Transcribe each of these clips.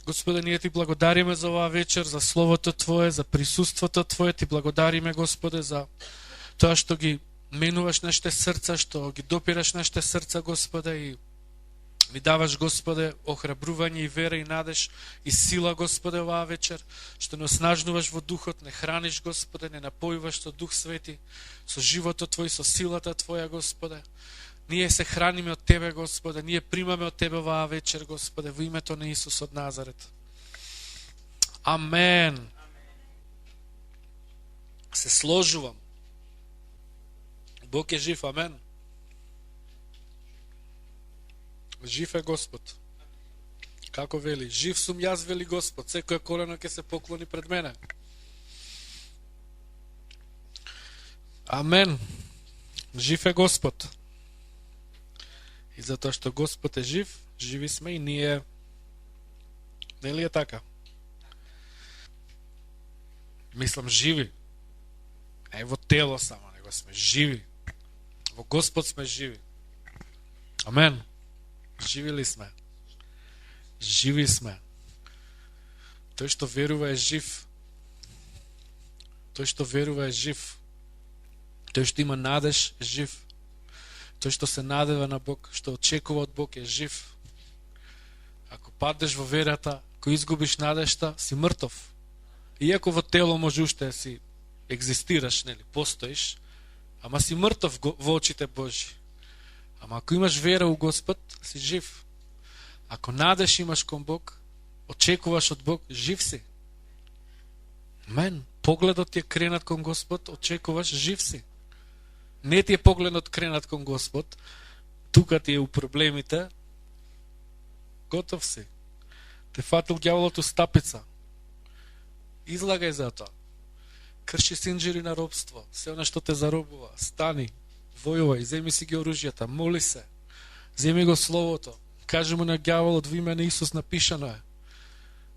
Господе, ние ти благодариме за оваа вечер, за Словото Твое, за присуството Твое. Ти благодариме, Господе, за тоа што ги менуваш нашите срца, што ги допираш нашите срца, Господе, и ни даваш, Господе, охрабрување и вера и надеж и сила, Господе, оваа вечер, што не оснажнуваш во духот, не храниш, Господе, не напојуваш со Дух Свети, со животот Твој, со силата Твоја, Господе. Ние се храниме од Тебе, Господе, ние примаме од Тебе оваа вечер, Господе, во името на Исус од Назарет. Амен. Се сложувам. Бог е жив, амен. Жив е Господ. Како вели? Жив сум јас, вели Господ. Секој колено ќе се поклони пред мене. Амен. Жив е Господ. И затоа што Господ е жив, живи сме и ние. Не ли е така? Мислам, живи. Не во тело само, него сме живи. Во Господ сме живи. Амен. Живи ли сме? Живи сме. Тој што верува е жив. Тој што верува е жив. Тој што има надеж е жив. Тој што се надева на Бог, што очекува од Бог е жив. Ако паднеш во верата, ако изгубиш надежта, си мртов. Иако во тело може уште си екзистираш, нели, постоиш, ама си мртов во очите Божи. Ама ако имаш вера у Господ, си жив. Ако надеж имаш кон Бог, очекуваш од Бог, жив си. Амен. Погледот ти е кренат кон Господ, очекуваш, жив си. Не ти е погледот кренат кон Господ, тука ти е у проблемите, готов си. Те фатил ѓаволот у стапица. Излагај за тоа. Крши синџири на робство, се она што те заробува, стани, војувај, земи си ги оружјата, моли се, земи го Словото, кажи му на ѓаволот во име на Исус напишано е.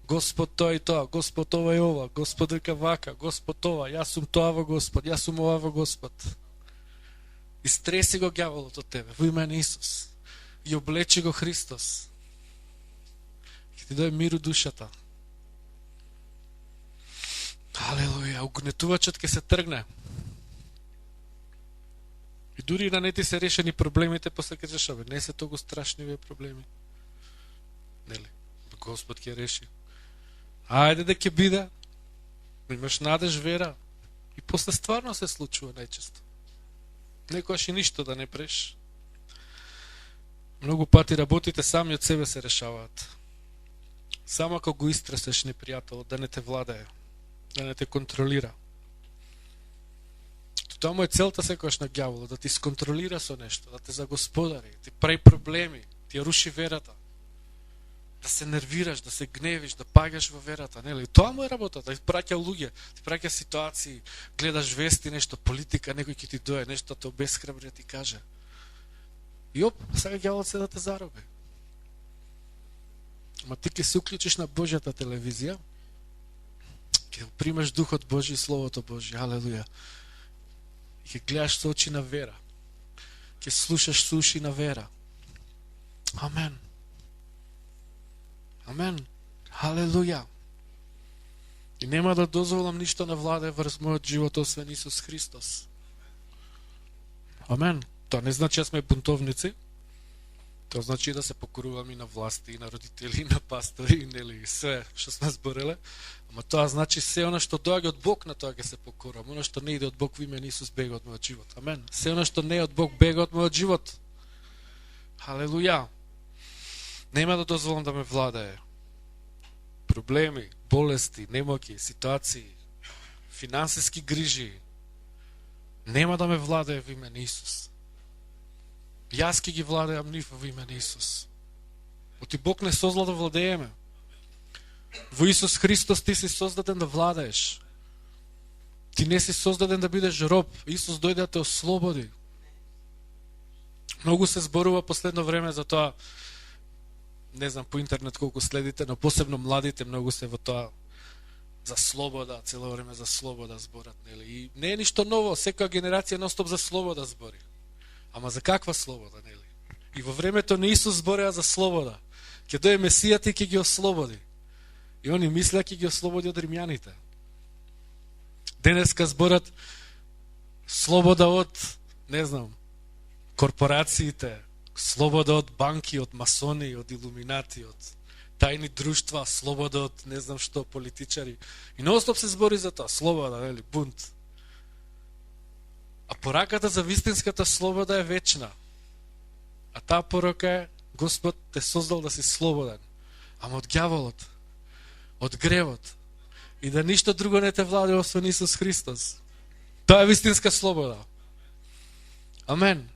Господ тоа и тоа, Господ ова и ова, Господ дека вака, Господ ова, јас сум тоа во Господ, јас сум ова во Господ. Истреси го ѓаволот од тебе, во име на Исус. И облечи го Христос. Ќе ти даде мир у душата. Алелуја, угнетувачот ќе се тргне. И дури да не ти се решени проблемите, после ќе кажеш, не се толку страшни вие проблеми. Нели? Господ ќе реши. Ајде да ќе биде. Имаш надеж, вера. И после стварно се случува најчесто. Некојаш и ништо да не преш. Многу пати работите сами од себе се решаваат. Само ако го истресеш непријателот, да не те владее, да не те контролира. Тоа му е целта секојаш на ѓаволот, да ти сконтролира со нешто, да те загосподари, ти прави проблеми, ти ја руши верата, да се нервираш, да се гневиш, да пагаш во верата, нели? Тоа му е работата, да ти праќа луѓе, ти праќа ситуации, гледаш вести, нешто, политика, некој ќе ти дое, нешто те обесхрабри, ти каже. И оп, сега ѓаволот се да те зароби. Ама ти ќе се уклучиш на Божјата телевизија, ќе примеш Духот Божи и Словото Божи, алелуја. И ќе гледаш со очи на вера. Ќе слушаш со уши на вера. Амен. Амен. Халелуја. И нема да дозволам ништо на владе врз мојот живот освен Исус Христос. Амен. Тоа не значи да сме бунтовници. Тоа значи да се покоруваме и на власти, и на родители, и на пастори, нели, и све што сме збореле. Ама тоа значи се она што доаѓа од Бог, на тоа ќе се покорувам. Она што не иде од Бог во име на Исус бега од мојот живот. Амен. Се она што не е од Бог бега од мојот живот. Халелуја. Нема да дозволам да ме владае проблеми, болести, немоки, ситуации, финансиски грижи. Нема да ме владае во име на Исус. Јас ќе ги владеам нив во име на Исус. Оти Бог не создал да владееме. Во Исус Христос ти си создаден да владееш. Ти не си создаден да бидеш роб. Исус дојде да те ослободи. Многу се зборува последно време за тоа. Не знам по интернет колку следите, но посебно младите многу се во тоа за слобода, цело време за слобода зборат, нели? И не е ништо ново, секоја генерација ностоп за слобода збори. Ама за каква слобода, нели? И во времето на Исус збореа за слобода. Ќе дое Месијата и ќе ги ослободи. И они мислеа ќе ги ослободи од римјаните. Денеска зборат слобода од, не знам, корпорациите, слобода од банки, од масони, од илуминати, од тајни друштва, слобода од не знам што, политичари. И non-стоп се збори за тоа, слобода, нели, бунт. А пораката за вистинската слобода е вечна. А таа порака е, Господ те создал да си слободен. Ама од ѓаволот, од гревот, и да ништо друго не те владе освен Исус Христос. Тоа е вистинска слобода. Амен.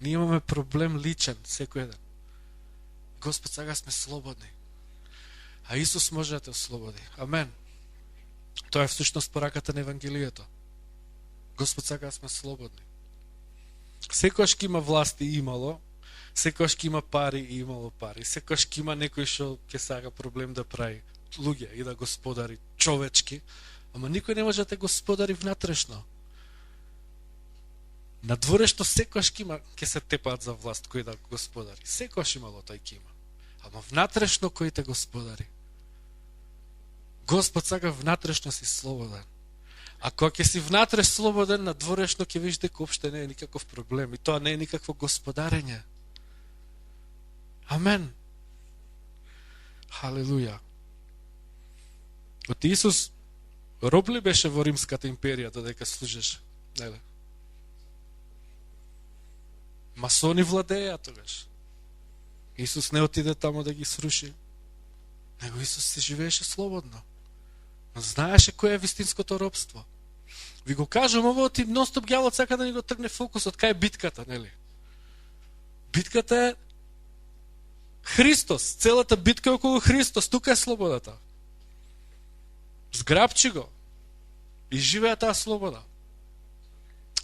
Ние имаме проблем личен, секој еден. Господ, сега сме слободни. А Исус може да те ослободи. Амен. Тоа е всушност пораката на Евангелието. Господ, сега сме слободни. Секојаш ке има власти имало, секојаш ке има пари и имало пари, секојаш ке има некој што ќе сага проблем да прави луѓе и да господари човечки, ама никој не може да те господари внатрешно. Надворешно секојаш ке има, ќе се тепаат за власт кој да господари. Секојаш имало тој ке има. Ама внатрешно кој те господари. Господ сака внатрешно си слободен. А кога ќе си внатре слободен, надворешно ќе видиш дека опште не е никаков проблем. И тоа не е никакво господарење. Амен. Халелуја. От Исус роб ли беше во Римската империја додека служеше? Неле? Масони владеја тогаш. Исус не отиде тамо да ги сруши. Него Исус се живееше слободно. Но знаеше кој е вистинското робство. Ви го кажам ово, ти non-стоп ѓаволот сака да ни го тргне фокусот. Кај е битката, нели? Битката е Христос. Целата битка е околу Христос. Тука е слободата. Зграбчи го. И живеа таа слобода.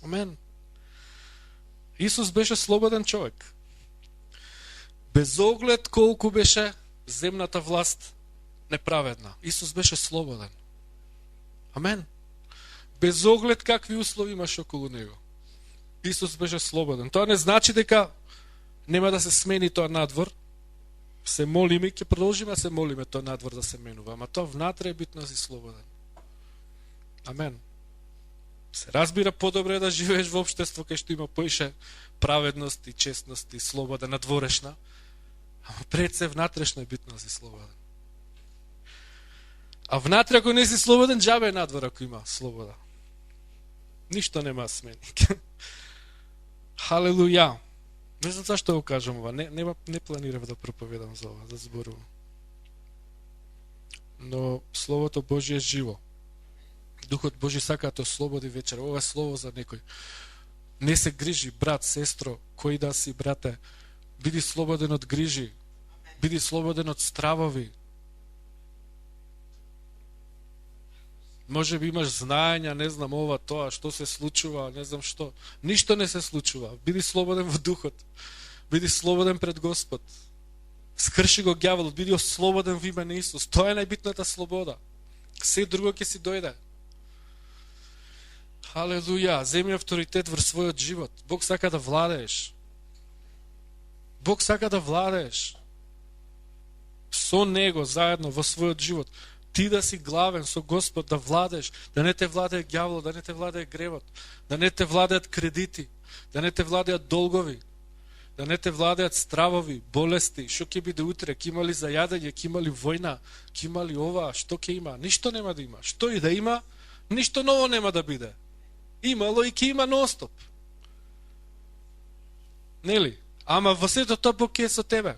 Амен. Исус беше слободен човек. Без оглед колку беше земната власт неправедна. Исус беше слободен. Амен. Без оглед какви услови имаше околу него. Исус беше слободен. Тоа не значи дека нема да се смени тоа надвор. Се молиме и ќе продолжиме да се молиме тоа надвор да се менува. Ама тоа внатре е битно да си слободен. Амен. Се разбира подобре да живееш во општество кај што има поише праведност и честност и слобода надворешна. Ама пред се внатрешно е битно да си слободен. А внатре ако не си слободен, џабе е надвор ако има слобода. Ништо нема смени. Халелуја. Не знам зашто го кажам ова. Не планирав да проповедам за ова, да зборувам. Но Словото Божие е живо. Духот Божи сака да те ослободи вечер. Ова е слово за некој. Не се грижи, брат, сестро, кој да си, брате. Биди слободен од грижи. Биди слободен од стравови. Може би имаш знаења, не знам ова, тоа, што се случува, не знам што. Ништо не се случува. Биди слободен во духот. Биди слободен пред Господ. Скрши го ѓаволот, биди ослободен во име на Исус. Тоа е најбитната слобода. Се друго ќе си дојде. Халелуја, земи авторитет врз својот живот. Бог сака да владееш. Бог сака да владееш. Со Него заедно во својот живот. Ти да си главен со Господ, да владееш, да не те владее ѓаволот, да не те владее гревот, да не те владеат кредити, да не те владеат долгови, да не те владеат стравови, болести, што ќе биде утре, ќе има ли зајадење, ќе има ли војна, ќе има ли ова, што ќе има, ништо нема да има. Што и да има, ништо ново нема да биде. Имало и ќе има non-стоп. Нели? Ама во сето тоа Бог ќе е со тебе.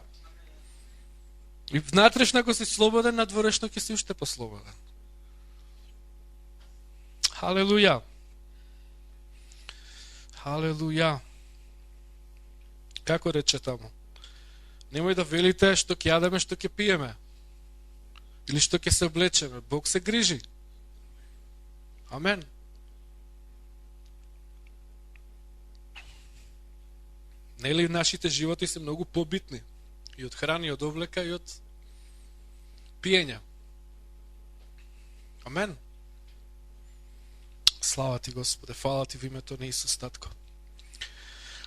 И внатрешно ако си слободен, надворешно ќе си уште послободен. Халелуја. Халелуја. Како рече тамо? Немој да велите што ќе јадеме, што ќе пиеме. Или што ќе се облечеме. Бог се грижи. Амен. Нели нашите животи се многу побитни. И од храна, и од облека, и од пиења. Амен. Слава ти, Господе, фала ти во името на Исус, Татко.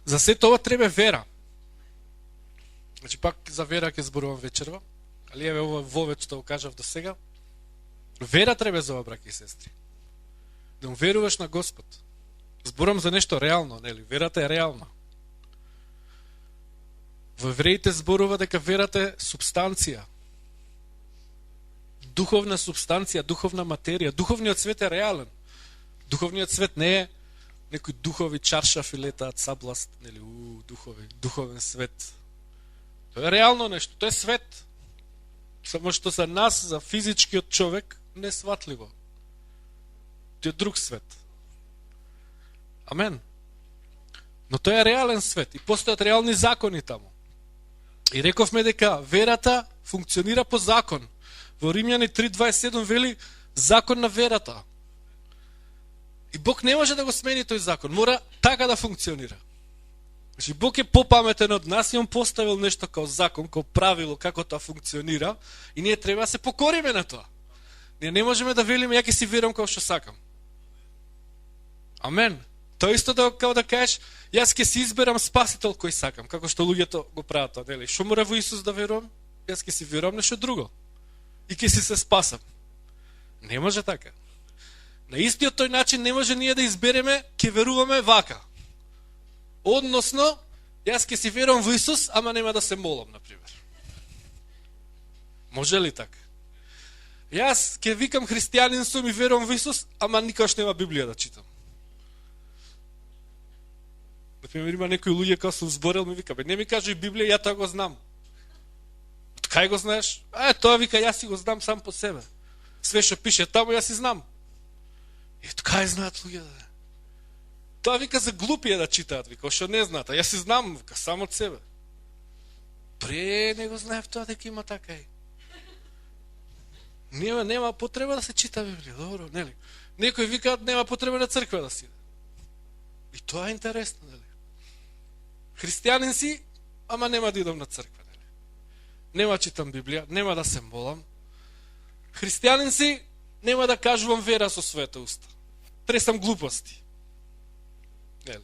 За сето ова треба вера. Значи пак за вера ќе зборувам вечерва, али еве ова вовед што го кажав до сега. Вера треба за ова, браќи и сестри. Да му веруваш на Господ. Зборам за нешто реално, нели? Верата е реална. Во Евреите зборува дека верата е субстанција. Духовна субстанција, духовна материја. Духовниот свет е реален. Духовниот свет не е некои духови чаршафи летаат сабласт, нели, духовен свет. Тоа е реално нешто, тоа е свет. Само што за нас, за физичкиот човек, не сватливо. Тоа е друг свет. Амен. Но тоа е реален свет и постојат реални закони таму. И рековме дека верата функционира по закон. Во Римјани 3:27 вели закон на верата. И Бог не може да го смени тој закон, мора така да функционира. Значи Бог е попаметен од нас и он поставил нешто као закон, као правило како тоа функционира и ние треба да се покориме на тоа. Ние не можеме да велиме ја ќе си верувам како што сакам. Амен. Тоа исто као да кажеш, јас ќе си изберам спасител кој сакам, како што луѓето го прават тоа, нели? Што мора во Исус да верувам? Јас ќе си верувам нешто друго. И ќе си се спасам. Не може така. На истиот тој начин не може ние да избереме, ќе веруваме вака. Односно, јас ќе си верувам во Исус, ама нема да се молам, например. Може ли така? Јас ќе викам христијанин сум и верувам во Исус, ама никош нема Библија да читам. Например, има некои луѓе кога сум зборел, ми вика, бе, не ми кажи Библија, ја тоа го знам. Од кај го знаеш? Тоа вика, јас си го знам сам по себе. Све што пише таму, јас си знам. И од кај знаат луѓе да? Тоа вика за глупија да читаат, вика, што не знаат, јас си знам, вика, сам од себе. Пре не го знаев тоа дека има така и. Нема потреба да се чита Библија, добро, нели? Некои викаат, нема потреба на црква да си. И тоа е интересно, нели? Христијанин си, ама нема да идам на црква, нели? Нема читам Библија, нема да се молам. Христијанин си, нема да кажувам вера со својата уста. Тресам глупости. Нели?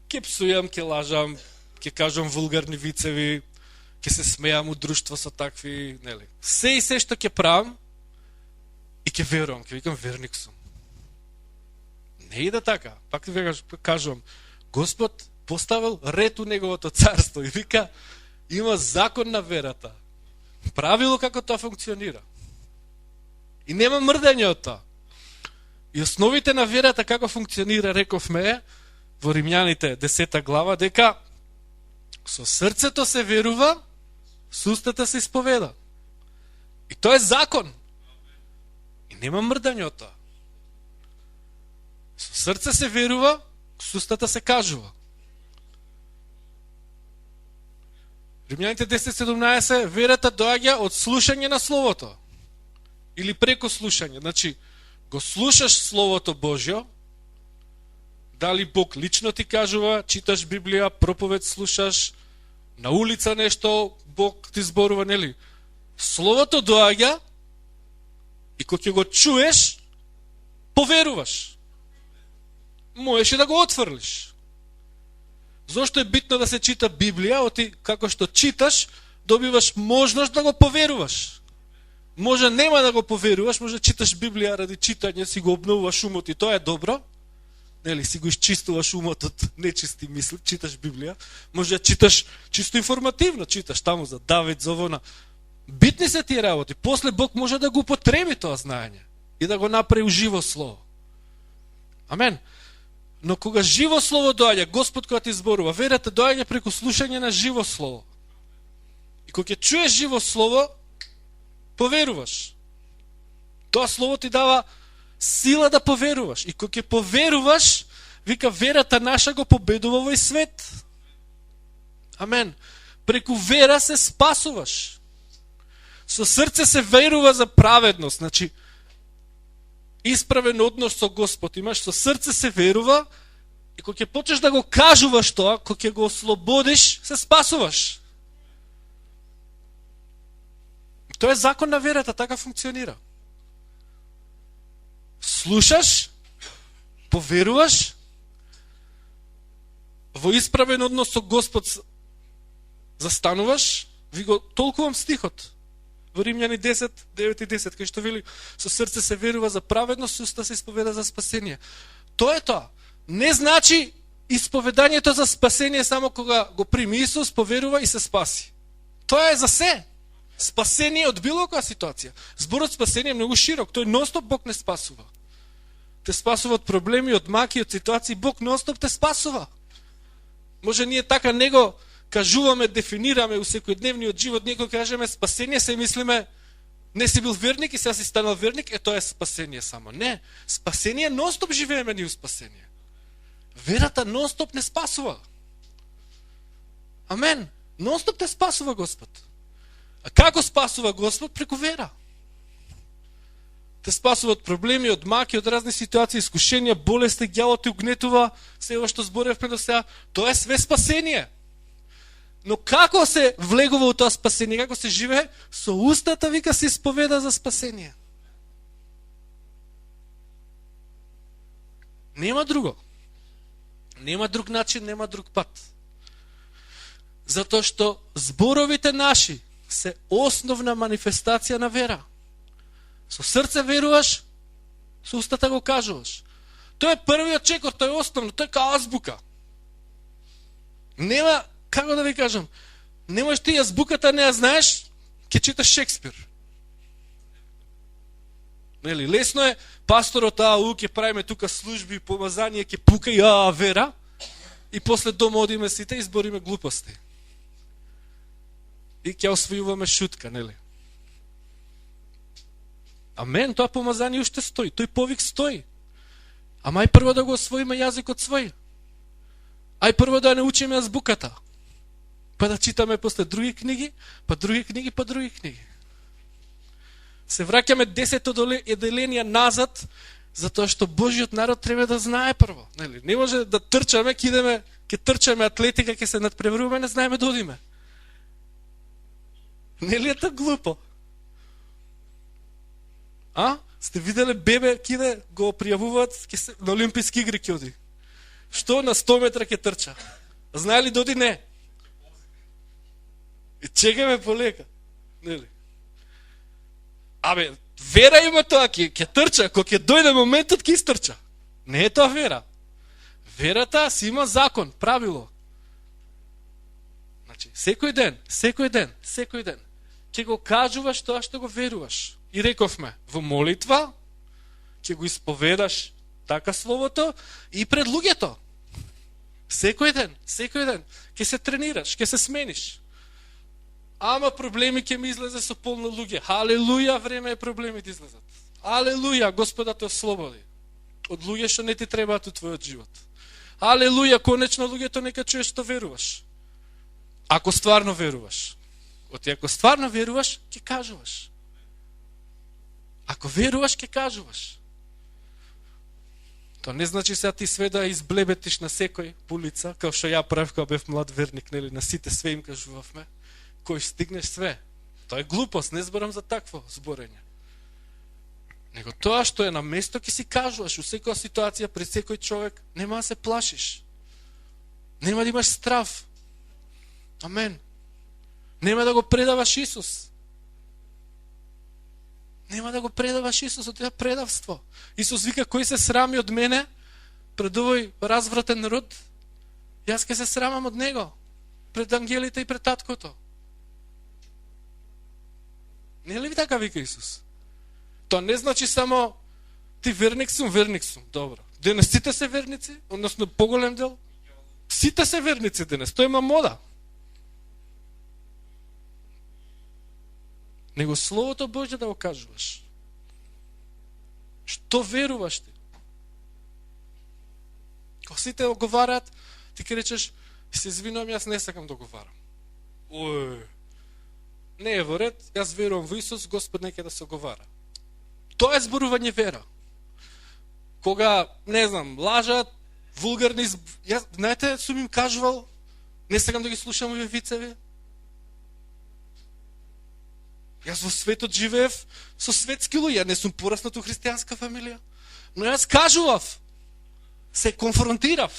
Ке псујам, ке лажам, ке кажам вулгарни вицеви, ке се смејам у друштво со такви, нели? Се и се што ке правам и ке верувам, ке викам верник сум. Не иде така. Пак ти кажувам, Господ поставил ред у неговото царство и вика, има закон на верата. Правило како тоа функционира. И нема мрдање од тоа. И основите на верата како функционира, рековме во Римјаните 10 глава, дека со срцето се верува, со устата се исповеда. И тоа е закон. И нема мрдање од тоа. Со срце се верува, со устата се кажува. Римјаните 10:17, верата доаѓа од слушање на Словото. Или преко слушање. Значи, го слушаш Словото Божјо, дали Бог лично ти кажува, читаш Библија, проповед слушаш, на улица нешто, Бог ти зборува, нели? Словото доаѓа и кога ќе го чуеш, поверуваш. Можеш и да го отфрлиш. Зошто е битно да се чита Библија? Оти како што читаш, добиваш можност да го поверуваш. Може нема да го поверуваш, може читаш Библија ради читање, си го обновуваш умот и тоа е добро. Нели, си го изчистуваш умот од нечисти мисли, читаш Библија. Може да читаш чисто информативно, читаш таму за Давид, за овона. Битни се тие работи. После Бог може да го употреби тоа знаење и да го направи живо слово. Амен. Но кога живо слово доаѓа, Господ кога ти зборува, верата доаѓа преку слушање на живо слово. И кога ќе чуеш живо слово, поверуваш. Тоа слово ти дава сила да поверуваш. И кога ќе поверуваш, вика, верата наша го победува овој свет. Амен. Преку вера се спасуваш. Со срце се верува за праведност. Значи, исправен однос со Господ имаш, со срце се верува и кога ќе почнеш да го кажуваш тоа, кога ќе го ослободиш, се спасуваш. Тоа е закон на верата, така функционира. Слушаш, поверуваш, во исправен однос со Господ застануваш, ви го толкувам стихот. Во Римјани 10, 9 и 10, кај што вели, со срце се верува за праведност, со уста се исповеда за спасение. Тоа е тоа. Не значи исповедањето за спасение само кога го прими Исус, поверува и се спаси. Тоа е за се. Спасение од било која ситуација. Зборот спасение е многу широк. Тој ностоп Бог не спасува. Те спасува од проблеми, од маки, од ситуации. Бог ностоп те спасува. Може ние така него кажуваме, дефинираме у секојдневниот живот, некој кажеме спасение, се мислиме не си бил верник и сега си станал верник, тоа е спасение само. Не, спасение ностоп живееме ние у спасение. Верата ностоп не спасува. Амен. Ностоп те спасува Господ. А како спасува Господ? Преку вера. Те спасува од проблеми, од маки, од разни ситуации, искушенија, болести, ѓавот те угнетува, се ова што зборевме до сега, тоа е све спасение. Но како се влегува у тоа спасение, како се живее? Со устата вика се исповеда за спасение. Нема друго. Нема друг начин, нема друг пат. Затоа што зборовите наши се основна манифестација на вера. Со срце веруваш, со устата го кажуваш. Тоа е првиот чекор, тоа е основно, тоа е као азбука. Нема, како да ви кажам, немаш ти азбуката не ја знаеш, ќе читаш Шекспир. Нели, лесно е, пасторот, ќе правиме тука служби, помазание, ќе пука и вера, и после дома одиме сите и збориме глупости. И ќе освојуваме шутка, нели? Амен, тоа помазание уште стои, тој повик стои. Ама ај прво да го освоиме јазикот свој. Ај прво да не учиме азбуката. Па да читаме после други книги, па други книги, па други книги. Се враќаме 10 еделенија назад, затоа што Божиот народ треба да знае прво. Нели? Не може да трчаме, ќе трчаме атлетика, ќе се надпреваруваме, не знаеме да одиме. Нели е тоа глупо? Сте виделе бебе киде го пријавуваат на Олимписки игри ќе оди. Што на 100 метра ќе трча? Знае ли да оди? Не. И чекаме полека. Нели? Вера има тоа, ќе трча, кога ќе дојде моментот ќе истрча. Не е тоа вера. Верата си има закон, правило. Значи, секој ден, ќе го кажуваш тоа што го веруваш. И рековме, во молитва, ќе го исповедаш така словото и пред луѓето. Секој ден, ќе се тренираш, ќе се смениш. Ама проблеми ќе ми излезе со полно луѓе. Халелуја, време е проблеми да излезат. Алелуја, Господа те ослободи од луѓе што не ти требаат у твојот живот. Алелуја, конечно луѓето нека чуеш што веруваш. Ако стварно веруваш. Ако стварно веруваш, ќе кажуваш. Ако веруваш, ќе кажуваш. Тоа не значи сега ти све да изблебетиш на секој улица, као што ја правев кога бев млад верник, нели, на сите све им кажувавме. Кој стигнеш све. Тоа е глупост, не зборам за такво зборење. Него тоа што е на место ќе си кажуваш у секоја ситуација пред секој човек, нема да се плашиш. Нема да имаш страв. Амен. Нема да го предаваш Исус. Нема да го предаваш Исус од тоа предавство. Исус вика, кој се срами од мене пред овој развратен народ, јас ќе се срамам од него пред ангелите и пред таткото. Не ли ви така вика Исус? Тоа не значи само ти верник сум, добро. Денес сите се верници, односно поголем дел, сите се верници денес, тоа има мода. Него Словото Божје да го кажуваш. Што веруваш ти? Кога сите оговараат, ти ке речеш, се извинувам, јас не сакам да оговарам. Не е во ред, јас верувам во Исус, Господ нека да се оговара. Тоа е зборување вера. Кога, не знам, лажат, вулгарни, јас, знаете, сум им кажувал, не сакам да ги слушам овие вицеви. Јас во светот живеев со светски луѓе, не сум пораснат у христијанска фамилија. Но јас кажував, се конфронтирав.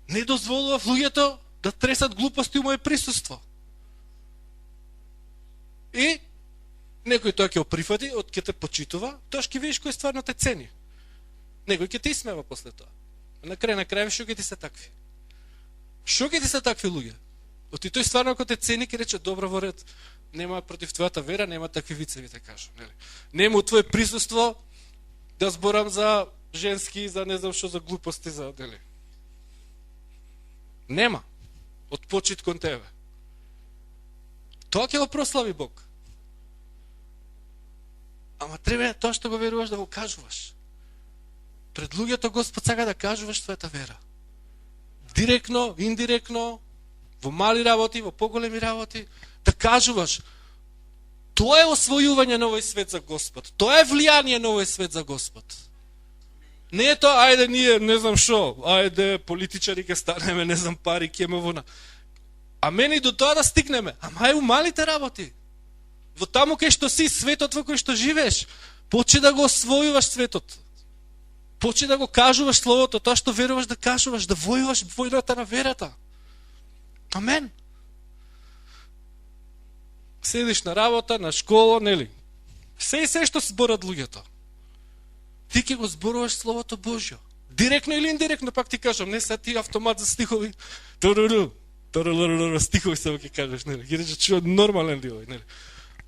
Не дозволував луѓето да тресат глупости у моје присуство. И некој тоа ќе оприфати, ќе те почитува, тоа ќе видиш кој стварно те цени. Некој ќе те исмева после тоа. На крај што ќе ти се такви? Што ќе ти се такви луѓе? Оти тој стварно ако те цени ќе рече добро во ред, нема против твојата вера, нема такви вицеви те кажам, нели? Нема у твое присуство да зборам за женски, за не знам што, за глупости, за нели? Нема. Од почит кон тебе. Тоа ќе го прослави Бог. Ама треба тоа што го веруваш да го кажуваш. Пред луѓето Господ сака да кажуваш твојата вера. Директно, индиректно, во мали работи, во поголеми работи, да кажуваш. Тоа е освојување на овој свет за Господ. Тоа е влијание на овој свет за Господ. Не е тоа, ајде ние, не знам шо, ајде политичари ке станеме, не знам пари, ке ме вона. А мене до тоа да стигнеме. Ама е у малите работи. Во таму кај што си, светот во кој што живееш, почни да го освојуваш светот. Почни да го кажуваш словото, тоа што веруваш да кажуваш, да војуваш војната на верата. Амен. Седиш на работа, на школа, нели? Се што зборат луѓето. Ти ќе го зборуваш Словото Божјо. Директно или индиректно, пак ти кажам, не са ти автомат за стихови. Стихови се ќе кажеш, нели? Ги рече чуо нормален дел, нели?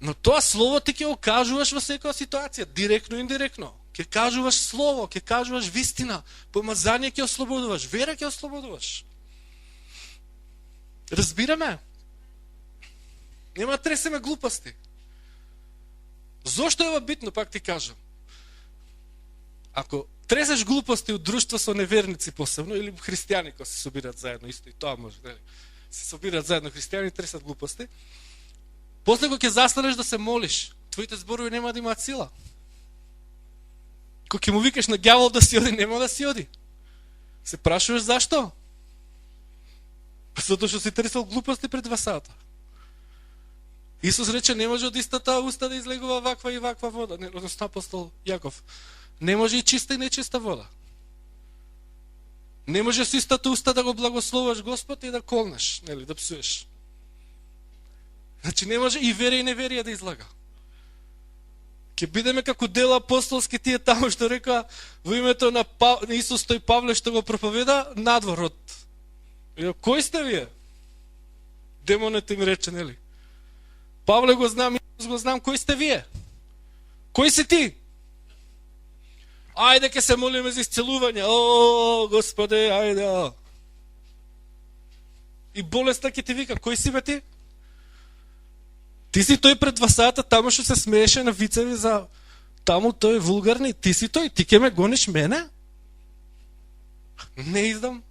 Но тоа слово ти ќе го кажуваш во секоја ситуација, директно и индиректно. Ќе кажуваш слово, ќе кажуваш вистина, помазање ќе ослободуваш, вера ќе ослободуваш. Разбираме? Нема да тресеме глупости. Зошто е ова битно, пак ти кажам? Ако тресеш глупости од друштво со неверници посебно, или христијани кои се собират заедно, исто и тоа може, нели? Се собират заедно христијани и тресат глупости, после кога ќе застанеш да се молиш, твоите зборови нема да имаат сила. Кога ќе му викаш на ѓавол да си оди, нема да си оди. Се прашуваш зашто? Затоа што си тресал глупости пред 2 сата. Исус рече, не може од истата уста да излегува ваква и ваква вода, односно апостол Јаков. Не може и чиста и нечиста вода. Не може со истата уста да го благословаш Господ и да колнеш, нели, да псуеш. Значи не може и вера и неверие да излага. Ке бидеме како дела апостолски тие таму што река во името на Исус тој Павле што го проповеда надвор од. Кој сте вие? Демонот им рече, нели? Павле го знам, Исус го знам, кој сте вие? Кој си ти? Ајде ке се молиме за исцелување. О, Господе, ајде. И болеста ќе ти вика, кој си бе ти? Ти си тој пред 2 сата, таму што се смееше на вицеви за таму тој вулгарни. Ти си тој, ти ке ме гониш мене? Не издам.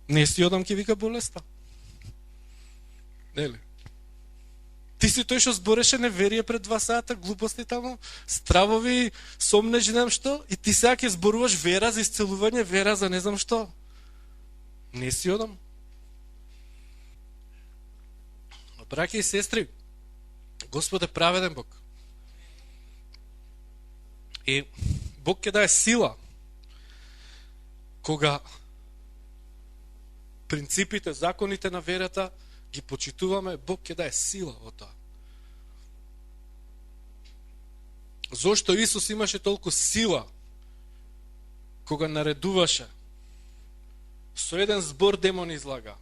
Не си одам, ке вика болеста. Нели? Ти си тој што збореше неверие пред 2 сата, глупости таму, стравови, сомнежи, не знам што, и ти сега ќе зборуваш вера за исцелување, вера за не знам што. Не си одам. Браќи и сестри, Господ е праведен Бог. И Бог ќе даде сила кога принципите, законите на верата ги почитуваме, Бог ќе даде сила во тоа. Зошто Исус имаше толку сила кога наредуваше? Со еден збор демон излага.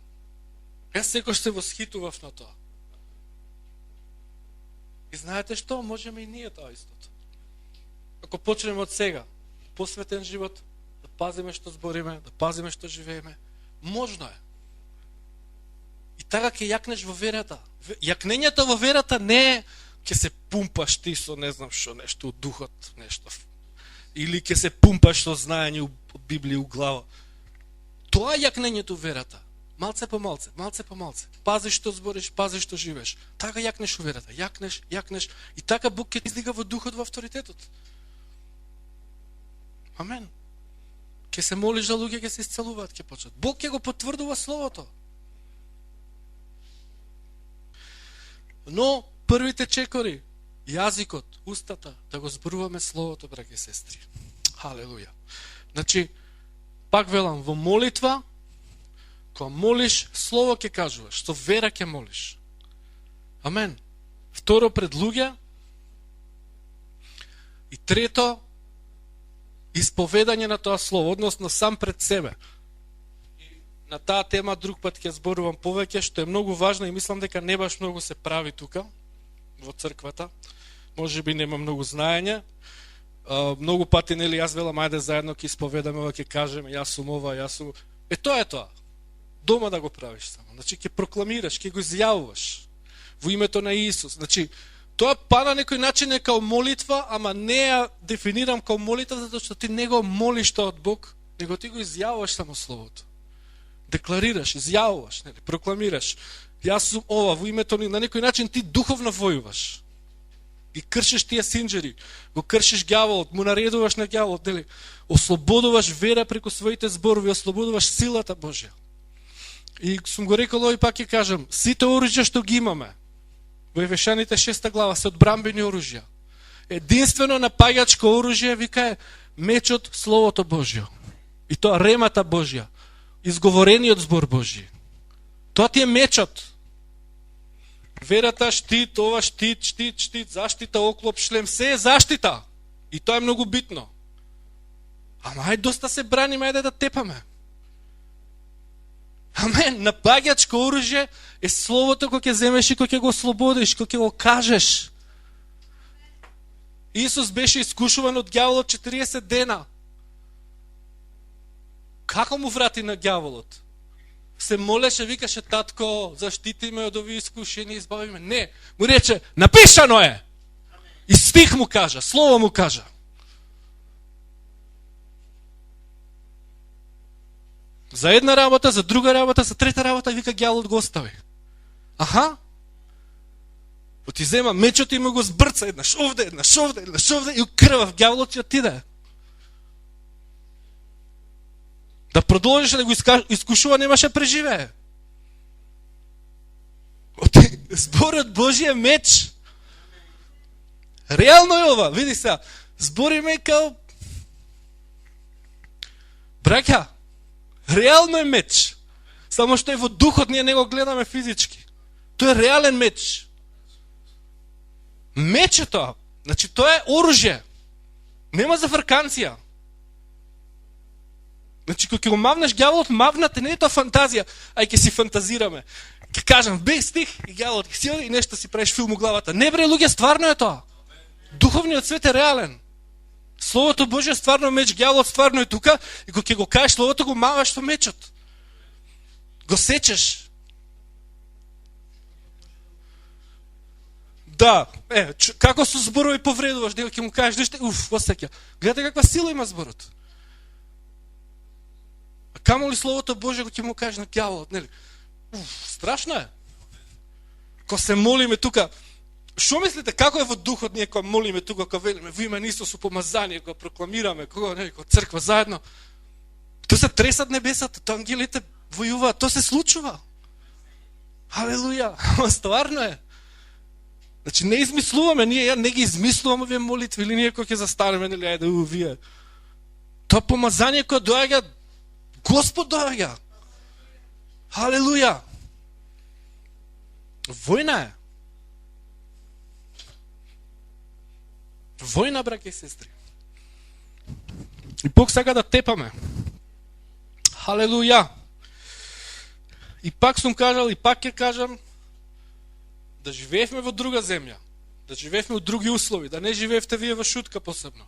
Јас секој се восхитував на тоа. И знаете што? Можеме и ние тоа истото. Ако почнеме од сега, посветен живот, да пазиме што збориме, да пазиме што живееме, можно е. И така ќе јакнеш во верата. Јакнењето во верата не е ќе се пумпаш ти со не знам што, нешто од духот, нешто. Или ќе се пумпаш со знаење од Библија у глава. Тоа е јакнењето во верата. Малце по малце, малце по малце. Пази што збориш, пази што живееш. Така јакнеш во верата. Јакнеш, јакнеш. И така Бог ќе издига во духот, во авторитетот. Амен. Ќе се молиш за луѓе, ќе се исцелуваат, ќе почнат. Бог ќе го потврдува словото. Но првите чекори, јазикот, устата, да го зборуваме словото, браќи и сестри. Халелуја. Значи, пак велам, во молитва, Кога молиш, слово ќе кажуваш, со вера ќе молиш. Амен. Второ, пред луѓе. И трето, исповедање на тоа слово, односно сам пред себе. И на таа тема друг пат ќе зборувам повеќе, што е многу важно и мислам дека не баш многу се прави тука, во црквата. Може би нема многу знаење. Многу пати, нели, јас велам, ајде заедно ќе исповедаме, ќе кажеме, јас сум ова, јас сум... Тоа е тоа. Дома да го правиш само. Значи, ќе прокламираш, ќе го изјавуваш во името на Исус. Значи, тоа па на некој начин е као молитва, ама не ја дефинирам као молитва, затоа што ти не го молиш тоа од Бог, него ти го изјавуваш само Словото. Декларираш, изјавуваш, нели, прокламираш. Јас сум ова, во името на некој начин ти духовно војуваш. Ги кршиш тие синџери, го кршиш ѓаволот, му наредуваш на ѓаволот, нели? Ослободуваш вера преку своите зборови, ослободуваш силата Божја. И сум го рекол овој пак ќе кажам, сите оружја што ги имаме, во Ефешаните 6 глава, се одбрамбени оружја. Единствено напаѓачко оружје, вика, е мечот Словото Божјо. И тоа ремата Божја, изговорениот збор Божји. Тоа ти е мечот. Верата, штит, ова штит, заштита, оклоп, шлем, се е заштита. И тоа е многу битно. Ама ајде доста се браниме, ајде да тепаме. Амен, напаѓачко оружје е Словото кој ќе земеш и кој ќе го ослободиш, кој ќе го кажеш. Исус беше искушуван од ѓаволот 40 дена. Како му врати на ѓаволот? Се молеше, викаше, татко, заштити ме од овие искушени, избави ме. Не, му рече, напишано е. И стих му кажа, слово му кажа. За една работа, за друга работа, за трета работа, вика, ѓаволот го остави. Аха. Оти зема мечот и му го збрца, еднаш овде, и крвав, ѓаволот ќе отиде. Да продолжиш да го искушува, немаше преживее. Зборот Божи е меч. Реално е ова, види се, збориме као... Браќа, реално е меч. Само што е во духот, ние не го гледаме физички. Тоа е реален меч. Меч е тоа. Значи, тоа е оружје. Нема зафрканција. Значи, кога ќе го мавнеш ѓаволот, мавнате, не е тоа фантазија, ај ќе си фантазираме. Ќе кажам, без стих, и ѓаволот ќе си оди и нешто си правиш филм у главата. Не бре, луѓе, стварно е тоа. Духовниот свет е реален. Словото Божје стварно меч, ѓаволот стварно е тука, и кога ќе го кажеш словото, го маваш со мечот. Го сечеш. Да, како со зборови повредуваш, него ќе му кажеш нешто, осеќа. Гледате каква сила има зборот. Камо ли Словото Божие го ќе му кажеш на ѓаволот, нели? Страшно е. Кога се молиме тука, што мислите, како е во духот ние кога молиме тука, кога велиме во име на Исус со помазание, кога прокламираме, кога нели, кога црква заедно, тоа се тресат небесата, тоа ангелите војуваат, тоа се случува. Халелуја, стварно е. Значи не измислуваме, ние не ги измислуваме овие молитви, или ние кога ќе застанеме, нели, ајде, вие. Тоа помазание кога доаѓа, Господ доаѓа. Халелуја. Војна е. Војна, браќа и сестри. И Бог сака да тепаме. Халелуја. И пак сум кажал, и пак ќе кажам, да живеевме во друга земја, да живеевме во други услови, да не живеевте вие во шутка посебно.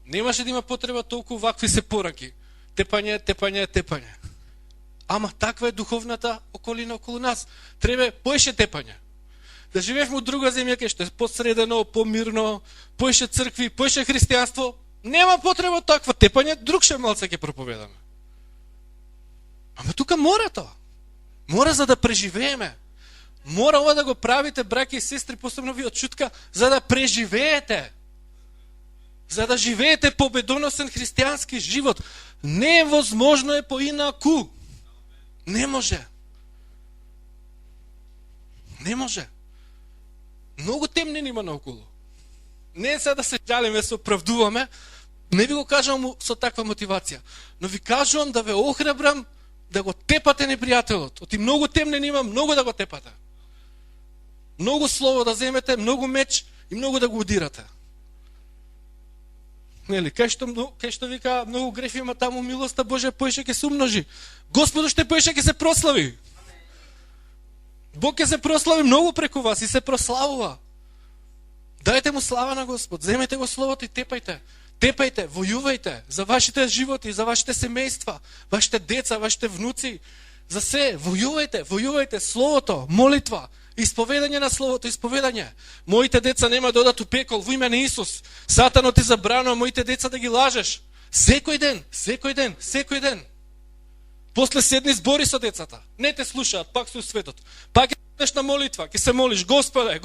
Немаше да има потреба толку вакви се пораки. Тепање. Ама таква е духовната околина околу нас. Треба поише тепање. Да живеевме во друга земја, кај што е посредено, помирно, поише цркви, поише христијанство, нема потреба таква тепање, друг ше малце ќе проповедаме. Ама тука мора тоа. Мора за да преживееме. Мора ова да го правите, браќа и сестри, посебно ви од шутка, за да преживеете. За да живеете победоносен христијански живот. Не е возможно е поинаку. Не може. Не може. Многу темнини има наоколу. Не е сега да се жалиме, се оправдуваме, не ви го кажувам со таква мотивација, но ви кажувам да ве охрабрам да го тепате непријателот. Оти многу темнен има, многу да го тепате. Многу слово да земете, многу меч и многу да го удирате. Нели, кај што вика многу грефи има, таму милоста Божја поише ќе се умножи. Господу што поише ќе се прослави. Бог ќе се прослави многу преку вас и се прославува. Дајте му слава на Господ, земете го словото и тепајте. Тепајте, војувајте за вашите животи, за вашите семејства, вашите деца, вашите внуци. За се, војувајте словото, молитва, исповедање на словото, исповедање. Моите деца нема да одат у пекол во име на Исус. Сатанот ти забранува моите деца да ги лажеш. Секој ден. После седни збори со децата. Не те слушаат, пак со светот. Пак ќе одеш на молитва, ќе се молиш, Господе,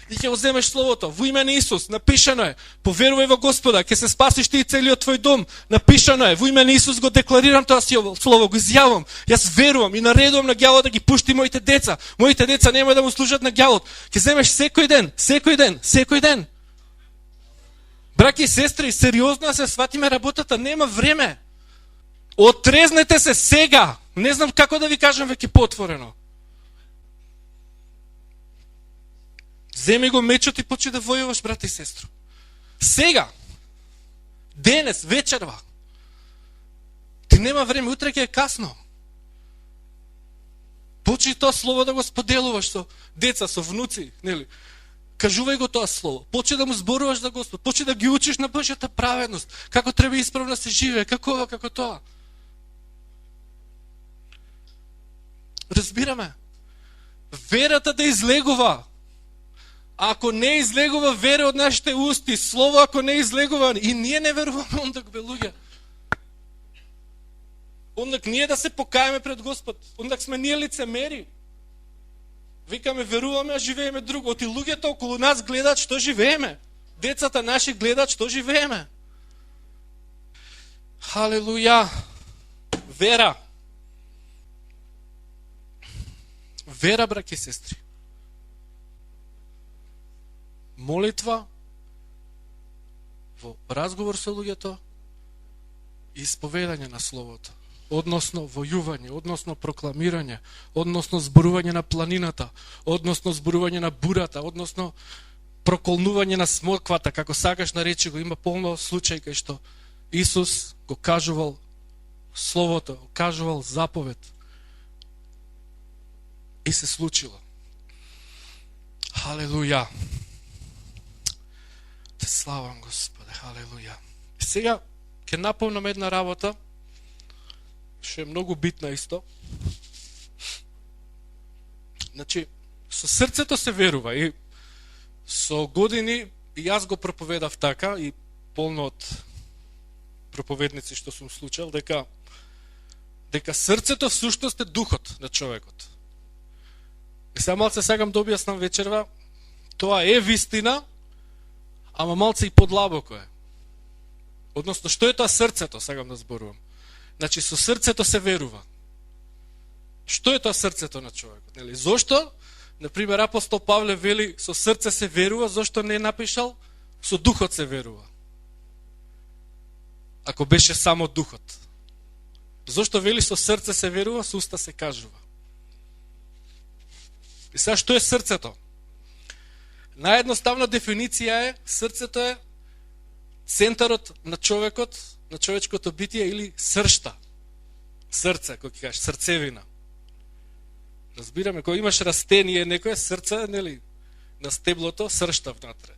и ќе оземеш словото во име на Исус. Напишано е, поверувај во Господа, ќе се спасиш ти и целиот твој дом. Напишано е, во име на Исус го декларирам тоа слово, го изјавам. Јас верувам и наредувам на ѓавот да ги пушти моите деца. Моите деца нема да му служат на ѓавот. Ќе земеш секој ден. Браќи и сестри, сериозно се сватиме работата, нема време. Отрезнете се сега. Не знам како да ви кажам веќе поотворено. Земи го мечот и почни да војуваш, брат и сестро. Сега. Денес, вечерва. Ти нема време, утре ќе е касно. Почни тоа слово да го споделуваш со деца, со внуци, нели? Кажувај го тоа слово. Почни да му зборуваш за Господ. Почни да ги учиш на Божјата праведност. Како треба исправно се живее, како ова, како тоа. Разбираме. Верата да излегува. Ако не излегува вера од нашите усти, слово ако не излегува, и ние не веруваме, ондак бе луѓе. Ондак ние да се покаеме пред Господ. Ондак сме ние лицемери. Викаме, веруваме, а живееме друго. Оти луѓето околу нас гледат што живееме. Децата наши гледат што живееме. Халелуја. Вера. Вера, браќи и сестри. Молитва во разговор со луѓето и исповедање на словото. Односно војување, односно прокламирање, односно зборување на планината, односно зборување на бурата, односно проколнување на смоквата, како сакаш наречи го, има полно случаи кај што Исус го кажувал словото, го кажувал заповед и се случило. Халелуја. Те славам, Господе, халелуја. И сега ќе напомнам една работа, што е многу битна исто. Значи, со срцето се верува и со години и јас го проповедав така и полно од проповедници што сум случал, дека срцето всушност е духот на човекот. И сега малце сакам да објаснам вечерва, тоа е вистина, ама малце и подлабоко е. Односно, што е тоа срцето, сакам да зборувам. Значи, со срцето се верува. Што е тоа срцето на човекот? Нели? Зошто? Например, апостол Павле вели, со срце се верува, зошто не е напишал? Со духот се верува. Ако беше само духот. Зошто вели со срце се верува, со уста се кажува. И сега, што е срцето? Наједноставна дефиниција е, срцето е центарот на човекот, на човечкото битие или сршта. Срце, кој ќе кажеш, срцевина. Разбираме, кога имаш растение, некој срце, нели, на стеблото, сршта внатре.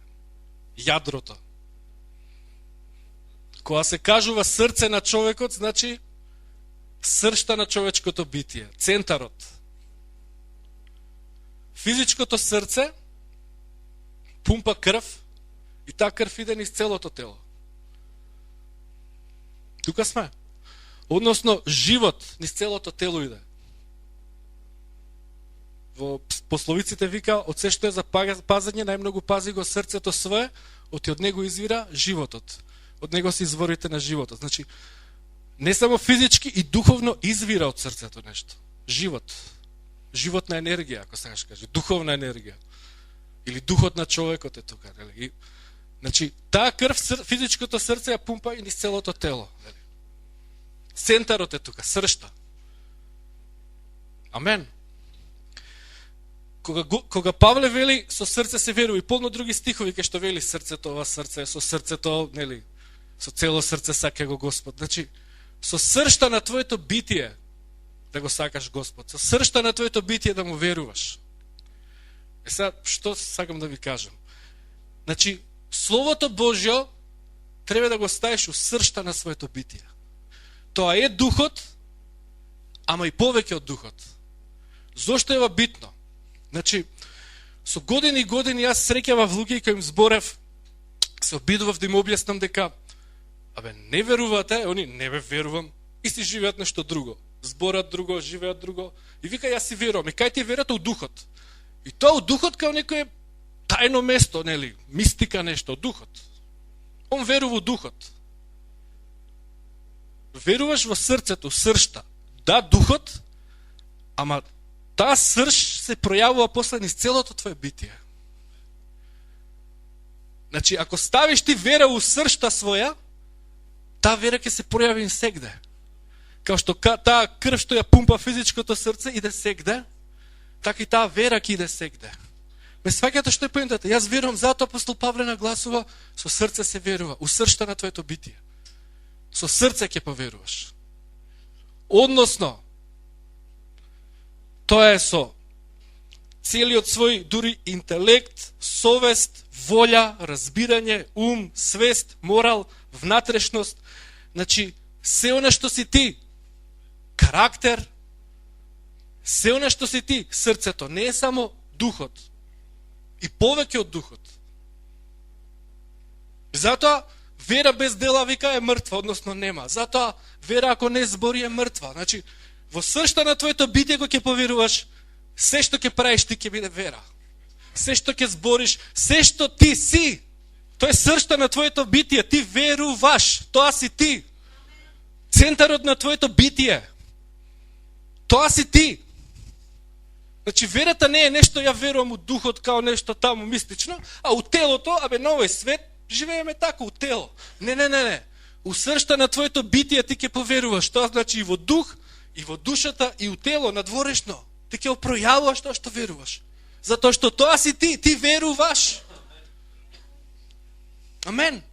Јадрото. Кога се кажува срце на човекот, значи сршта на човечкото битие, центарот. Физичкото срце пумпа крв и таа крв иде низ целото тело. Тука сме. Односно, живот низ целото тело иде. Во пословиците вика, од се што е за пазење, најмногу пази го срцето свое, од него извира животот. Од него се изворите на животот. Значи, не само физички и духовно извира од срцето нешто. Живот. Животна енергија, ако сакаш кажи. Духовна енергија. Или духот на човекот е тука. Нели? Значи, таа крв, физичкото срце ја пумпа и низ целото тело. Нели? Центарот е тука, сршта. Амен. Кога Павле вели со срце се верува, и полно други стихови кај што вели срцето, ова срце, со срцето, нели, со цело срце сака го Господ. Значи, со сршта на твоето битие да го сакаш Господ, со сршта на твоето битие да му веруваш. Сега, што сакам да ви кажам? Значи, Словото Божјо треба да го ставиш у сршта на своето битие. Тоа е духот, ама и повеќе од духот. Зошто е битно? Значи, со години и години јас среќавав луѓе кои им зборев, се обидував да им објаснам дека не верувате, они не бе верувам, и си живеат нешто друго. Зборат друго, живеат друго. И вика, јас си верувам. И кај ти верата у духот? И тоа у духот као некој тајно место, нели, мистика нешто, духот. Он верува у духот. Веруваш во срцето, сршта. Да, духот, ама таа срш се пројавува после низ целото твое битие. Значи, ако ставиш ти вера у сршта своја, таа вера ќе се пројави сегде. Као што таа крв што ја пумпа физичкото срце иде сегде, така и таа вера ќе иде сегде. Ме сваќате што е поентата? Јас верувам, затоа апостол Павле нагласува, со срце се верува, у сршта на твоето битие. Со срце ќе поверуваш. Односно, тоа е со целиот свој дури интелект, совест, волја, разбирање, ум, свест, морал, внатрешност. Значи, се она што си ти, карактер, се она што си ти, срцето, не е само духот, и повеќе од духот. Затоа, вера без дела, вика, е мртва, односно нема. Затоа, вера ако не збори е мртва. Значи, во сршта на твоето битие го ќе поверуваш, се што ќе правиш ти ќе биде вера. Се што ќе збориш, се што ти си, тоа е сршта на твоето битие, ти веруваш, тоа си ти. Центарот на твоето битие, тоа си ти. Значи, верата не е нешто, ја верувам у духот као нешто таму мистично, а у телото, на овој свет, живееме така, у тело. Не. У сршта на твоето битие ти ќе поверуваш. Тоа значи и во дух, и во душата, и у тело, надворешно. Ти ќе опројавуваш тоа што веруваш. Затоа што тоа си ти, ти веруваш. Амен.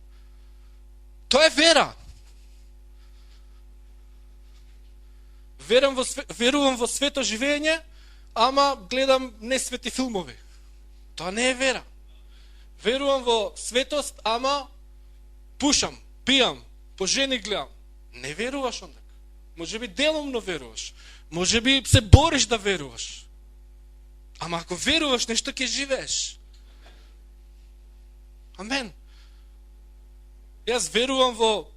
Тоа е вера. Верувам во свето живење, ама гледам несвети филмови. Тоа не е вера. Верувам во светост, ама пушам, пијам, по жени гледам. Не веруваш ондак. Може би деломно веруваш. Може би се бориш да веруваш. Ама ако веруваш, нешто ќе живееш. Амен. Јас верувам во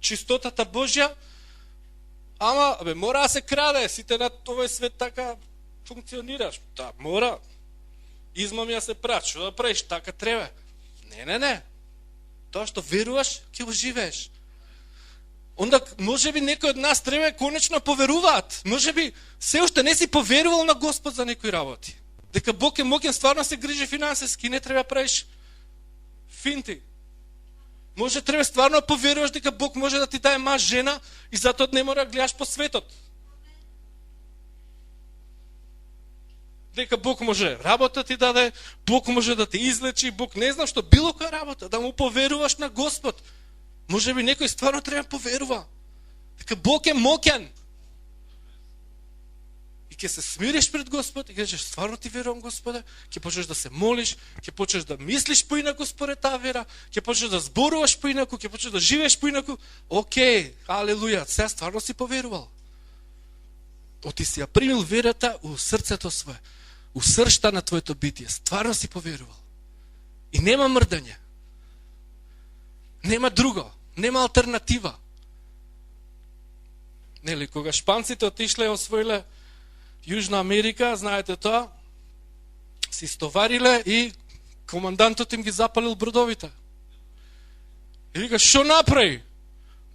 чистотата Божја, ама, мора да се краде, сите на овој свет така функционираш. Да, мора. Измамја се прават, што да правиш, така треба. Не. Тоа што веруваш, ќе го живееш. Онда, може би некој од нас треба конечно поверуваат. Може би се уште не си поверувал на Господ за некои работи. Дека Бог е моќен стварно се грижи финансиски, не треба правиш финти. Може треба стварно поверуваш дека Бог може да ти даде маж, жена и затоа не мора да гледаш по светот. Дека Бог може работа ти даде, Бог може да те излечи, Бог не знам што, било која работа, да му поверуваш на Господ. Може би некој стварно треба да поверува. Дека Бог е моќен. И ќе се смириш пред Господ и кажеш, стварно ти верувам, Господе, ќе почнеш да се молиш, ќе почнеш да мислиш поинаку според таа вера, ќе почнеш да зборуваш поинаку, ќе почнеш да живееш поинаку. Океј, алелуја, сега стварно си поверувал. Оти си ја примил верата у срцето свое, у сршта на твоето битие, стварно си поверувал. И нема мрдање. Нема друго, нема алтернатива. Нели, кога шпанците отишле и освоиле Јужна Америка, знаете тоа, си стовариле и командантот им ги запалил бродовите. И вика, шо направи?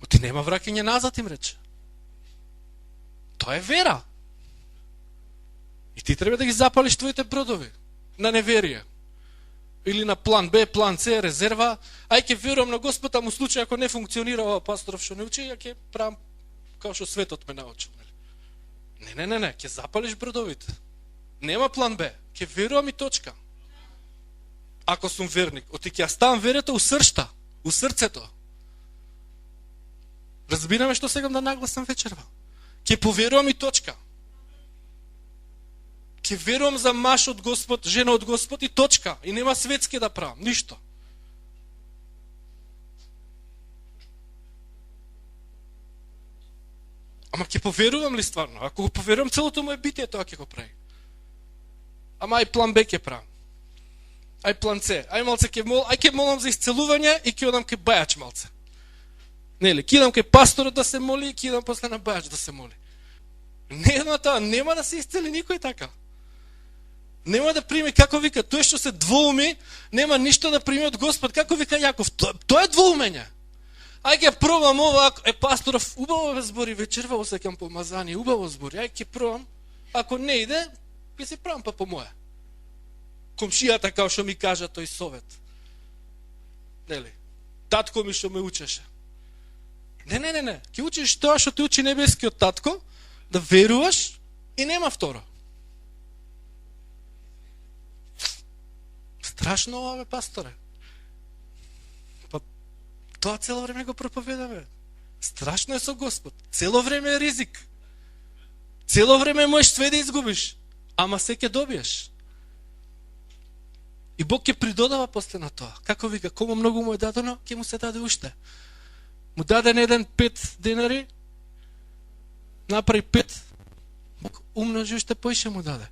Ти нема враќање назад, им рече. Тоа е вера. И ти треба да ги запалиш твоите бродови на неверие. Или на план Б, план С, резерва. Ај ќе верувам на Господ, а му случај ако не функционира ова пасторов што не учи, ја ќе правам као што светот ме научил. Не, ќе запалиш бродовите. Нема план Б. Ќе верувам и точка. Ако сум верник, оти ќе ставам верата у сршта, у срцето. Разбираме што сегам да нагласам вечерва. Ќе поверувам и точка. Ќе верувам за маж од Господ, жена од Господ и точка. И нема светски да правам, ништо. Ама ќе поверувам ли стварно? Ако го поверувам, целото моje битие тоа ќе го прави. Ама ај план Б ќе правам. Ај план С. Ај малце ќе молам за исцелување и ќе одам кај бајач малце. Нели, ќе идам кај пасторот да се моли и ќе идам после на бајач да се моли. Нема тоа, нема да се исцели никој така. Нема да прими, како вика, тој што се двоуми, нема ништо да прими од Господ. Како вика Јаков, тоа е двоумење. Ај ќе пробам ова, пасторов, убаво ве збори вечерва, осеќам помазание, убаво збори, ај ќе пробам, ако не иде, ќе се правам па по моја. Комшијата, као што ми кажа тој совет. Нели? Татко ми што ме учеше. Не, ќе учиш тоа што те учи небескиот татко, да веруваш и нема второ. Страшно ова, бе, пасторе. Тоа цело време го проповедаме. Страшно е со Господ. Цело време е ризик. Цело време можеш све да изгубиш. Ама се ќе добиеш. И Бог ќе придодава после на тоа. Како вика, кому многу му е дадено, ќе му се даде уште. Му даден еден 5 денари, направи 5, Бог умножи уште поише му даде.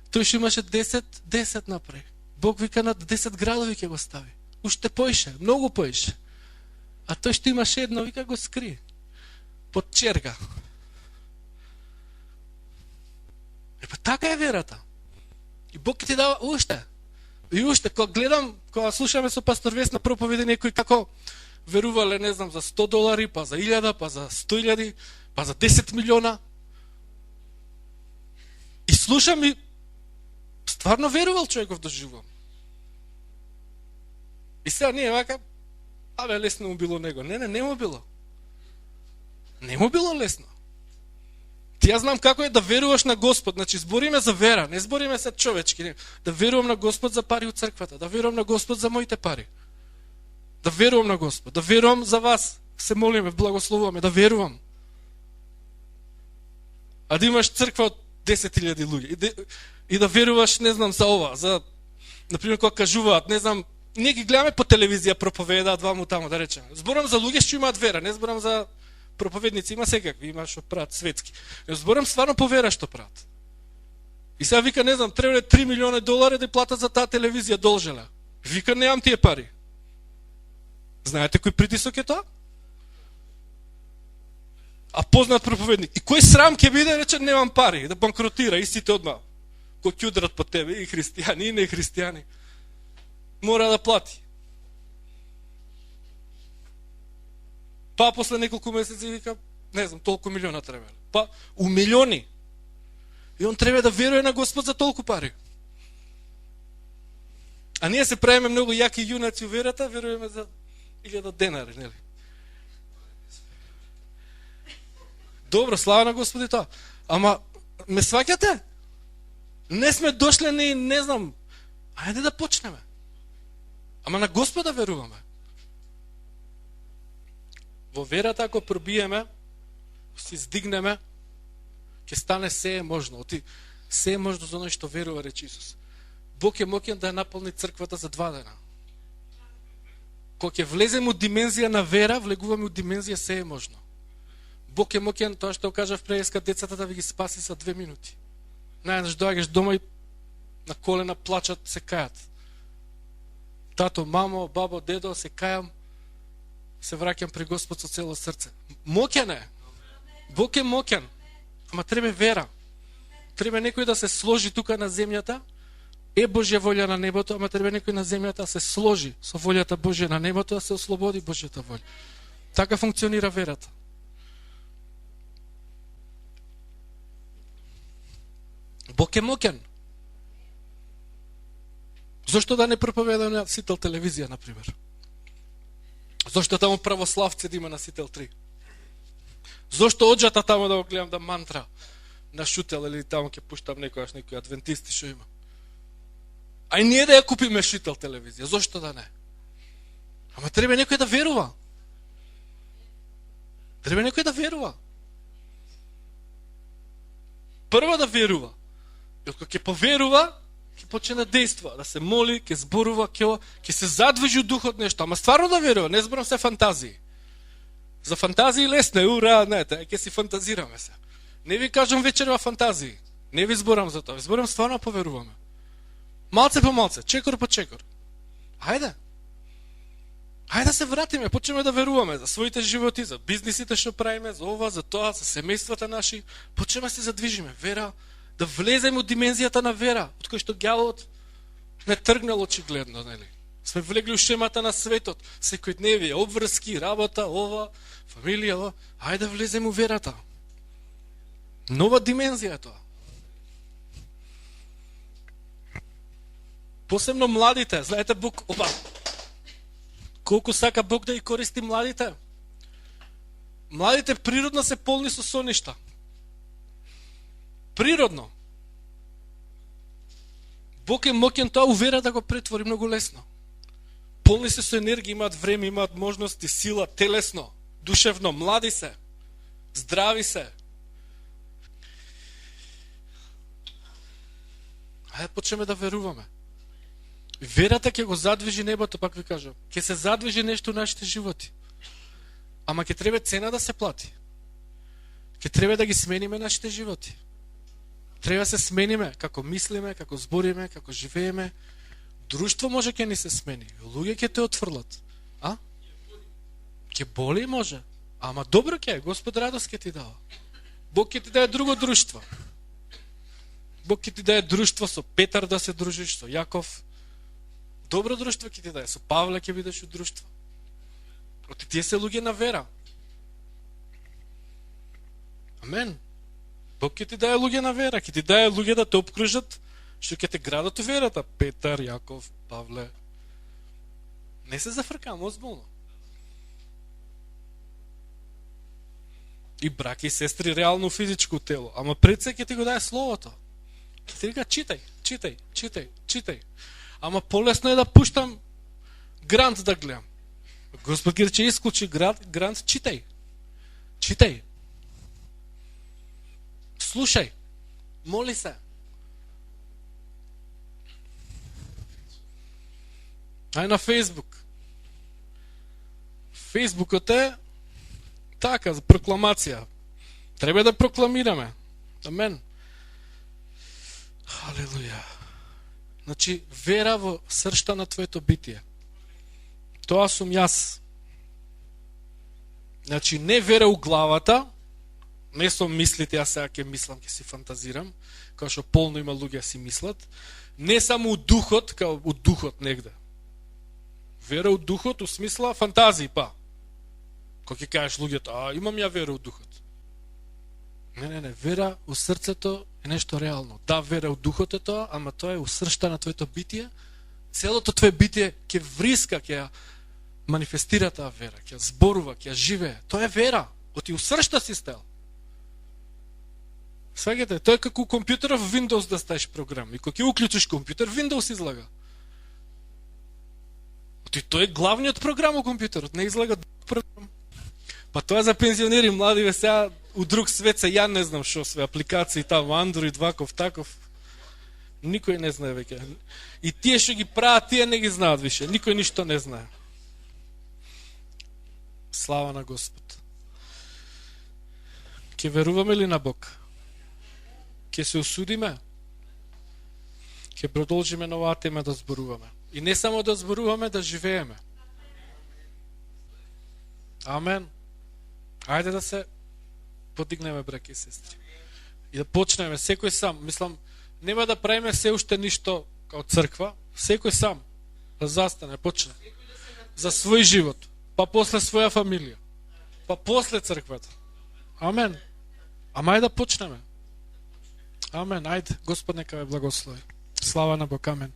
Тој што имаше 10 направи. Бог вика над 10 градови ќе го стави. Уште поише, многу поише. А тој што имаше едно, вика го скри. Под черга. Епа така е верата. И Бог ти дава уште. И уште, кога гледам, кога слушаме со пастор Весна проповеди некои како верувале, не знам, за $100, па за 1000, па за 100,000, па за 10 милиона. И слушам и стварно верувал човеков да живам. И сега ние вака, абе, лесно му било него. Не му било. Не му било лесно. Ти ја знам како е да веруваш на Господ. Значи, збориме за вера, не збориме се човечки. Не. Да верувам на Господ за пари од црквата, да верувам на Господ за моите пари. Да верувам на Господ, да верувам за вас. Се молиме, благословуваме, да верувам. А да имаш црква од 10,000 луѓе. И да веруваш, не знам, за ова, за, например, кога кажуваат, не знам, ние ги гледаме по телевизија, проповедаат ваму таму, да речеме. Зборам за луѓе што имаат вера, не зборам за проповедници, има секакви, има што прават светски. Зборам стварно по вера што прават. И сега вика, не знам, требале $3 милиони да платат за таа телевизија, должела. Вика, неам тие пари. Знаете кој притисок е тоа? А познат проповедник. И кој срам ќе биде, рече, немам пари, да банкротира, истите одма. Кој ќе ударат по тебе, и христијани, и не христијани. Мора да плати. Па после неколку месеци вика, не знам, толку милиона треба. Па у милиони. И он треба да веруе на Господ за толку пари. А ние се правиме многу јаки јунаци у верата, веруваме за 1000 денари, нели? Добро, слава на Господи тоа. Ама, ме сваќате? Не сме дошле ни, не знам, ајде да почнеме. Ама на Господа веруваме. Во верата, ако пробиеме, се издигнеме, ќе стане се е можно. Се е можно за оној што верува, рече Исус. Бог е моќен да ја наполни црквата за 2 дена. Кога ќе влеземе од димензија на вера, влегуваме од димензија се е можно. Бог е моќен, тоа што кажав преска, децата да ви ги спаси за 2 минути. Најдеш доаѓаш дома и на колена плачат, се кајат. Тато, мамо, бабо, дедо, се кајам, се враќам при Господ со цело срце. Моќен е. Бог е моќен. Ама треба вера. Треба некој да се сложи тука на земјата. Е Божја волја на небото, ама треба некој на земјата се сложи со волјата Божја на небото, да се ослободи Божјата волја. Така функционира верата. Бог е моќен. Зошто да не проповедам на Сител телевизија, например? Зошто таму православци да има на Сител 3? Зошто оджата таму да го гледам да мантра? на шутел или таму ќе пуштам некојаш некој адвентисти што има. Ај ние да ја купиме шутел телевизија, зошто да не? Ама треба некој да верува. Треба некој да верува. Прво да верува. И кога ќе поверува, ќе почне да действува, да се моли, ќе зборува, ќе се задвижи духот нешто, ама стварно да верува, не зборам се фантазии. За фантазии лесно е, ура, знаете, ќе си фантазираме се. Не ви кажам вечерва фантазии, не ви зборам за тоа, ви зборам стварно поверуваме. Малце по малце, чекор по чекор. Хајде. Хајде да се вратиме, почнеме да веруваме за своите животи, за бизнисите што правиме, за ова, за тоа, за семејствата наши, почнеме да се задвижиме, вера, да влеземе од димензијата на вера, од кој што ѓаволот не тргнал очигледно, нели? Сме влегли у шемата на светот, секојдневие, обврски, работа, ова, фамилија, ова. Хајде да влеземе у верата. Нова димензија е тоа. Посебно младите, знаете Бог, колку сака Бог да ги користи младите. Младите природно се полни со соништа. Природно. Бог е моќен тоа увера да го претвори многу лесно. Полни се со енергија, имаат време, имаат можности, сила, телесно, душевно, млади се, здрави се. Хајде почнеме да веруваме. Верата ќе го задвижи небото, пак ви кажам. Ќе се задвижи нешто у нашите животи. Ама ќе треба цена да се плати. Ќе треба да ги смениме нашите животи. Треба да се смениме како мислиме, како збориме, како живееме. Друштво може ќе ни се смени. Луѓе ќе те отфрлат. А? Ќе боли може. Ама добро ќе е, Господ радост ќе ти дава. Бог ќе ти даде друго друштво. Бог ќе ти даде друштво со Петар да се дружиш, со Јаков. Добро друштво ќе ти даде, со Павле ќе бидеш у друштво. Оти тие се луѓе на вера. Амен. Бог ќе ти даде луѓе на вера, ќе ти даде луѓе да те обкружат, што ќе те градат у верата. Петар, Јаков, Павле. Не се зафркам, озбилно. И браки и сестри реално физичко тело, ама пред се ќе ти го даде словото. Ќе ти вика читај, читај, читај, читај. Ама полесно е да пуштам грант да гледам. Господ ќе рече исклучи грант, читај. Читај. Слушај. Моли се. Ај на Фейсбук. Фейсбукот е така, за прокламација. Треба да прокламираме. Амен. Халелуја. Значи, вера во сршта на твоето битие. Тоа сум јас. Значи, не вера у главата, не со мислите, јас сега ќе мислам, ќе си фантазирам, као што полно има луѓе си мислат, не само у духот, као у духот негде. Вера у духот, у смисла фантазии, па. Кога ќе кажеш луѓето, имам ја вера у духот. Не, вера у срцето е нешто реално. Да, вера у духот е тоа, ама тоа е у сршта на твоето битие. Целото твое битие ќе вриска, ќе ја манифестира таа вера, ќе ја зборува, ќе ја живее. Тоа е вера. Оти у сршта си стел. Сваѓате, тоа е како у компјутерот в Windows да ставиш програм. И кога ќе уклучиш компјутер, Windows излага. Оти тоа е главниот програм у компјутерот, не излага друг програм. Па тоа за пензионери, млади ве сега у друг свет се, ја не знам шо све, апликации таму, Android, ваков, таков. Никој не знае веќе. И тие што ги прават, тие не ги знаат више. Никој ништо не знае. Слава на Господ. Ке веруваме ли на Бог? Ке се осудиме? Ке продолжиме на оваа тема да зборуваме. И не само да зборуваме, да живееме. Амен. Ајде да се подигнеме, браки и сестри. И да почнеме, секој сам. Мислам, нема да правиме се уште ништо као црква. Секој сам да застане, почне. За свој живот. Па после своја фамилија. Па после црквата. Амен. Ама ајде да почнеме. Амен. Ајде. Господ нека ве благослови. Слава на Бог. Амен.